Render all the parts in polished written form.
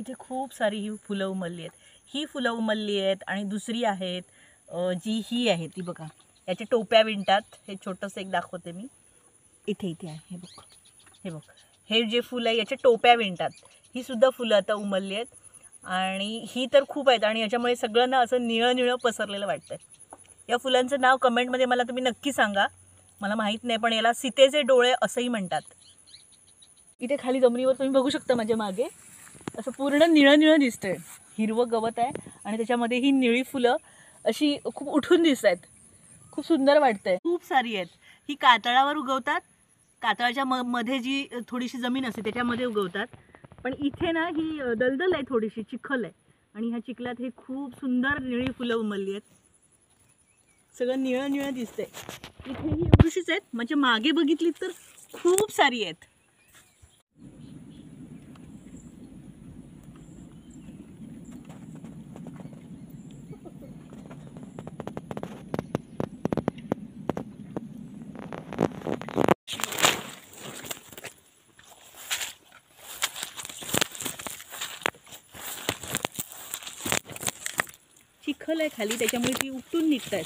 इथे खूप सारी ही फुलं उमलली आहेत. ही फुलं उमलली आहेत आणि दुसरी आहेत जी ही आहे ती बघा. याच्या टोप्या विणतात. हे छोटंसं एक दाखवते मी. इथे इथे आहे हे बघ. हे बघ. हे जे फुलं आहे याच्या टोप्या विणतात. ही सुद्धा फुलं आता उमलली आहेत आणि ही तर खूप आहेत आणि याच्यामुळे सगळं ना असं निळं निळं पसरलेलं वाटतंय. या फुलांचं नाव कमेंटमध्ये मला तुम्ही नक्की सांगा. मला माहीत नाही पण याला सीतेचे डोळे असंही म्हणतात. इथे खाली जमिनीवर तुम्ही बघू शकता माझ्या मागे असं पूर्ण निळं निळं दिसतंय. हिरवं गवत आहे आणि त्याच्यामध्ये ही निळी फुलं अशी खूप उठून दिसत आहेत. खूप सुंदर वाटतंय. खूप सारी आहेत. ही कातळावर उगवतात. कातळाच्या मध्ये जी थोडीशी जमीन असते त्याच्यामध्ये उगवतात. पण इथे ना ही दलदल आहे, थोडीशी चिखल आहे आणि ह्या चिखलात हे खूप सुंदर निळी फुलं उमलली आहेत. सगळं निळं निळं दिसतंय. इथे ही एवढीशीच आहेत. म्हणजे मागे बघितलीत तर खूप सारी आहेत. चिखल आहे खाली त्याच्यामुळे ती उपटून निघतात.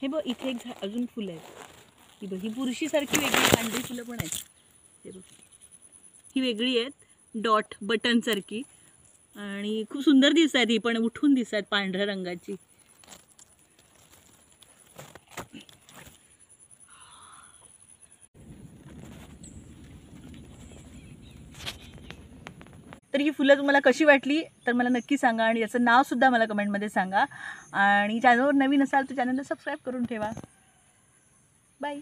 हे बघ इथे एक अजून फुलं आहेत. ही बघ ही बुरशीसारखी वेगळी पांढरी फुलं पण आहेत. हे बघ ही वेगळी आहेत डॉट बटन सारखी आणि खूप सुंदर दिसत आहेत. ही पण उठून दिसत आहेत पांढऱ्या रंगाची. तर ही फुलं तुम्हाला कशी वाटली तर मला नक्की सांगा आणि याचं नावसुद्धा मला कमेंटमध्ये सांगा आणि चॅनलवर नवीन असाल तर चॅनलला सबस्क्राईब करून ठेवा. बाय.